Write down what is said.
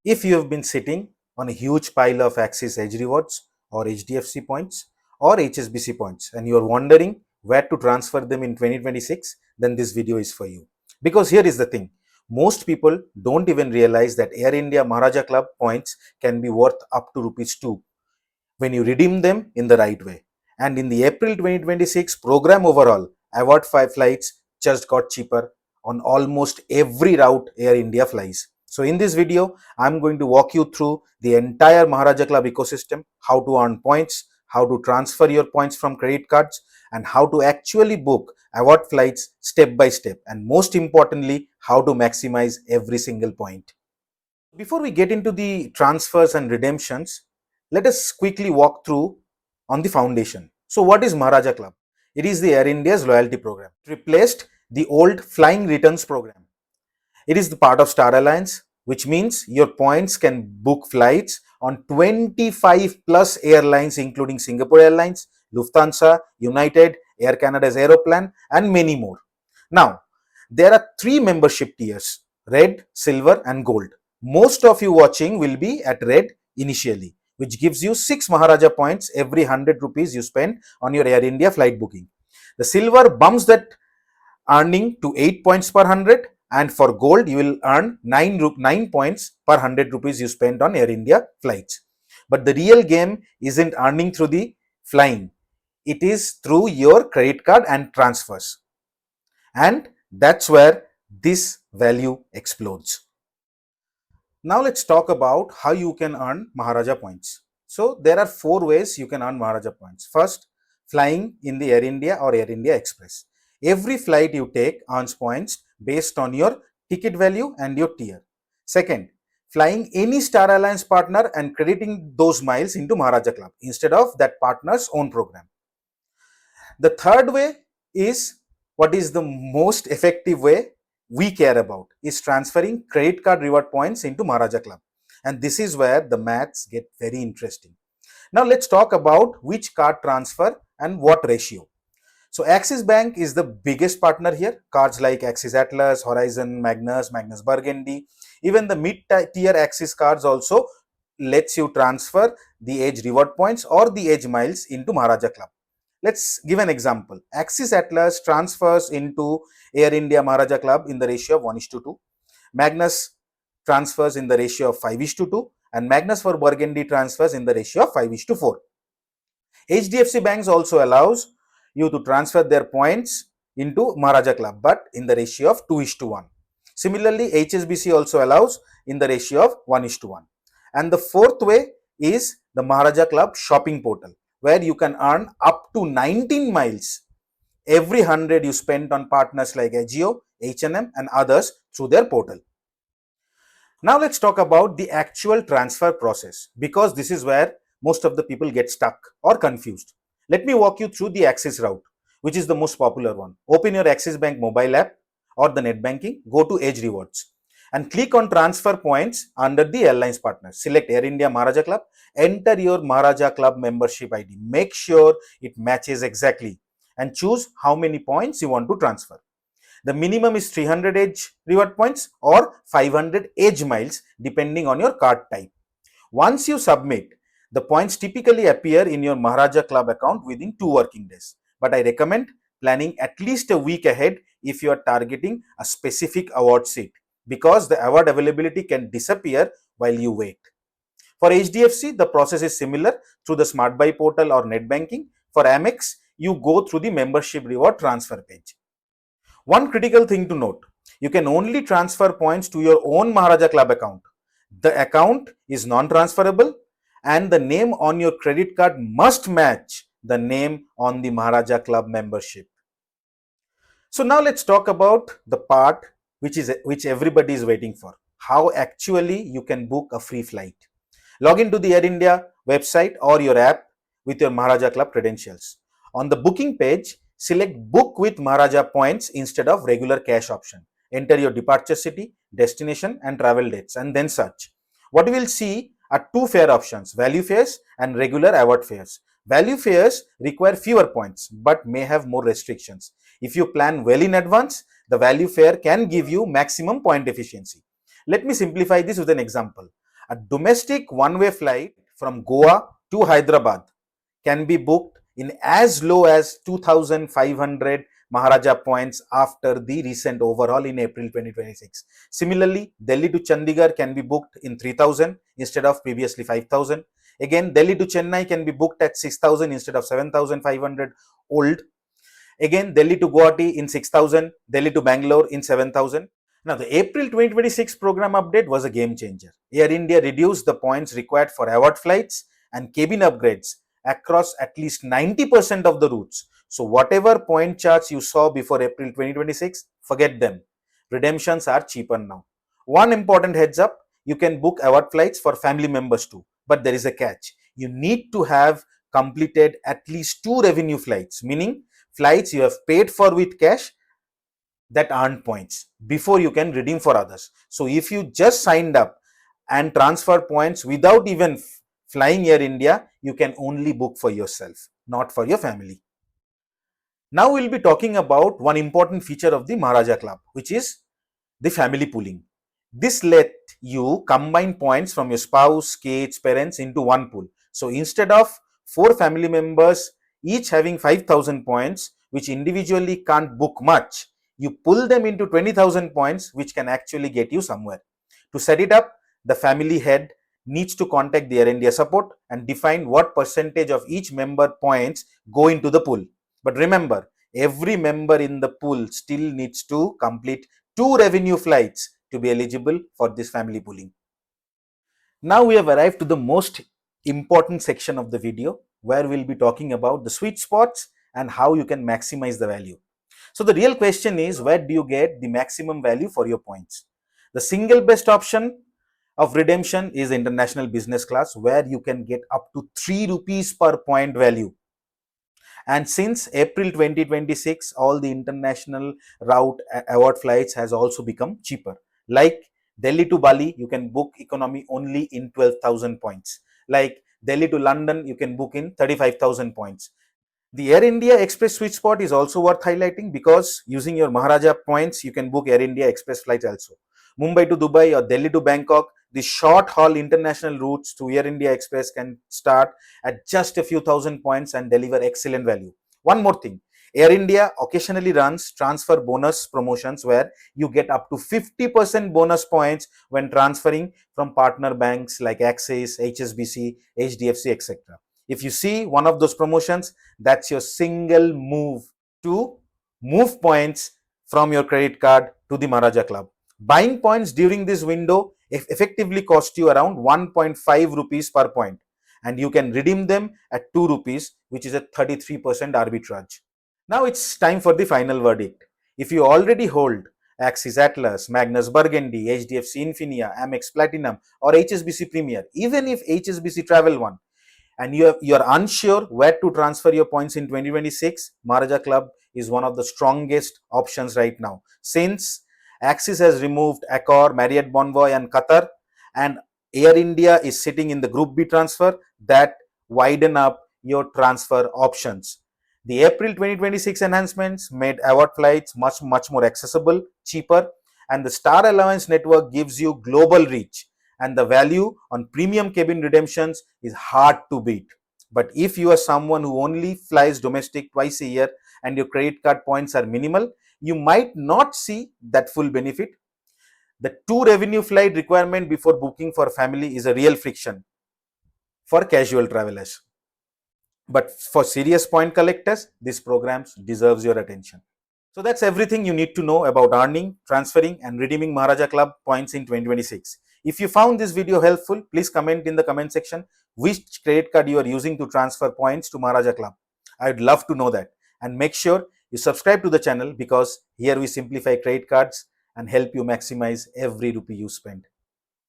If you have been sitting on a huge pile of Axis Edge rewards or HDFC points or HSBC points and you are wondering where to transfer them in 2026, then this video is for you. Because here is the thing, most people don't even realize that Air India Maharaja Club points can be worth up to rupees 2 when you redeem them in the right way. And in the April 2026 program overall, award 5 flights just got cheaper on almost every route Air India flies. So in this video, I'm going to walk you through the entire Maharaja Club ecosystem, how to earn points, how to transfer your points from credit cards, and how to actually book award flights step by step, and most importantly, how to maximize every single point. Before we get into the transfers and redemptions, let us quickly walk through on the foundation. So what is Maharaja Club? It is the Air India's loyalty program. It replaced the old flying returns program. It is the part of Star Alliance, which means your points can book flights on 25 plus airlines including Singapore Airlines, Lufthansa, United, Air Canada's Aeroplan and many more. Now, there are 3 membership tiers: red, silver and gold. Most of you watching will be at red initially, which gives you 6 Maharaja points every 100 rupees you spend on your Air India flight booking. The silver bumps that earning to 8 points per 100, and for gold you will earn 9 points per 100 rupees you spend on Air India flights. But the real game isn't earning through the flying. It is through your credit card and transfers. And that's where this value explodes. Now let's talk about how you can earn Maharaja points. So there are 4 ways you can earn Maharaja points. First, flying in the Air India or Air India Express. Every flight you take earns points based on your ticket value and your tier. Second, flying any Star Alliance partner and crediting those miles into Maharaja Club instead of that partner's own program. The third way is what is the most effective way we care about, is transferring credit card reward points into Maharaja Club. And this is where the maths get very interesting. Now let's talk about which card transfer and what ratio. So Axis Bank is the biggest partner here. Cards like Axis Atlas, Horizon, Magnus Burgundy, even the mid-tier Axis cards also lets you transfer the Edge reward points or the Edge miles into Maharaja Club. Let's give an example. Axis Atlas transfers into Air India Maharaja Club in the ratio of 1:2. Magnus transfers in the ratio of 5:2 and Magnus for Burgundy transfers in the ratio of 5:4. HDFC banks also allows you to transfer their points into Maharaja Club, but in the ratio of 2:1. Similarly, HSBC also allows in the ratio of 1:1. And the fourth way is the Maharaja Club shopping portal, where you can earn up to 19 miles every 100 you spend on partners like Agio, H&M and others through their portal. Now let's talk about the actual transfer process, because this is where most of the people get stuck or confused. Let me walk you through the Axis route, which is the most popular one. Open your Axis Bank mobile app or the net banking, go to Edge Rewards and click on transfer points under the airlines partner. Select Air India Maharaja Club, enter your Maharaja Club membership ID. Make sure it matches exactly and choose how many points you want to transfer. The minimum is 300 Edge reward points or 500 Edge miles depending on your card type. Once you submit, the points typically appear in your Maharaja Club account within 2 working days. But I recommend planning at least a week ahead if you are targeting a specific award seat, because the award availability can disappear while you wait. For HDFC, the process is similar through the SmartBuy portal or net banking. For Amex, you go through the membership reward transfer page. One critical thing to note, you can only transfer points to your own Maharaja Club account. The account is non-transferable and the name on your credit card must match the name on the Maharaja Club membership. So now let's talk about the part which everybody is waiting for. How actually you can book a free flight. Log into the Air India website or your app with your Maharaja Club credentials. On the booking page, select Book with Maharaja Points instead of regular cash option. Enter your departure city, destination and travel dates and then search. What you will see are 2 fare options, value fares and regular award fares. Value fares require fewer points but may have more restrictions. If you plan well in advance, the value fare can give you maximum point efficiency. Let me simplify this with an example. A domestic one-way flight from Goa to Hyderabad can be booked in as low as 2,500 Maharaja points after the recent overhaul in April 2026. Similarly, Delhi to Chandigarh can be booked in 3,000 instead of previously 5,000. Again, Delhi to Chennai can be booked at 6,000 instead of 7,500 old. Again, Delhi to Guwahati in 6,000, Delhi to Bangalore in 7,000. Now, the April 2026 program update was a game changer. Air India reduced the points required for award flights and cabin upgrades across at least 90% of the routes. So, whatever point charts you saw before April 2026, forget them. Redemptions are cheaper now. One important heads up, you can book award flights for family members too, but there is a catch. You need to have completed at least 2 revenue flights, meaning flights you have paid for with cash that earn points before you can redeem for others. So if you just signed up and transfer points without even flying Air India, you can only book for yourself, not for your family. Now we'll be talking about one important feature of the Maharaja Club, which is the family pooling. This let you combine points from your spouse, kids, parents into one pool. So instead of 4 family members each having 5,000 points, which individually can't book much, you pull them into 20,000 points, which can actually get you somewhere. To set it up, the family head needs to contact the Air India support and define what percentage of each member points go into the pool. But remember, every member in the pool still needs to complete 2 revenue flights to be eligible for this family pooling. Now we have arrived to the most important section of the video, where we'll be talking about the sweet spots and how you can maximize the value. So the real question is, where do you get the maximum value for your points? The single best option of redemption is international business class, where you can get up to 3 rupees per point value. And since April 2026, all the international route award flights has also become cheaper. Like Delhi to Bali, you can book economy only in 12,000 points. Like Delhi to London, you can book in 35,000 points. The Air India Express sweet spot is also worth highlighting, because using your Maharaja points, you can book Air India Express flights also. Mumbai to Dubai or Delhi to Bangkok, the short haul international routes to Air India Express can start at just a few thousand points and deliver excellent value. One more thing, Air India occasionally runs transfer bonus promotions where you get up to 50% bonus points when transferring from partner banks like Axis, HSBC, HDFC, etc. If you see one of those promotions, that's your single move to move points from your credit card to the Maharaja Club. Buying points during this window effectively cost you around 1.5 rupees per point, and you can redeem them at 2 rupees, which is a 33% arbitrage. Now it's time for the final verdict. If you already hold Axis Atlas, Magnus Burgundy, HDFC Infinia, Amex Platinum or HSBC Premier, even if HSBC Travel One, and you are unsure where to transfer your points in 2026, Maharaja Club is one of the strongest options right now. Since Axis has removed Accor, Marriott Bonvoy and Qatar, and Air India is sitting in the Group B transfer, that widen up your transfer options. The April 2026 enhancements made award flights much more accessible, cheaper, and the Star Alliance network gives you global reach, and the value on premium cabin redemptions is hard to beat. But if you are someone who only flies domestic twice a year and your credit card points are minimal, you might not see that full benefit. The 2 revenue flight requirement before booking for family is a real friction for casual travelers. But for serious point collectors, this program deserves your attention. So that's everything you need to know about earning, transferring and redeeming Maharaja Club points in 2026. If you found this video helpful, please comment in the comment section which credit card you are using to transfer points to Maharaja Club. I would love to know that. And make sure you subscribe to the channel, because here we simplify credit cards and help you maximize every rupee you spend.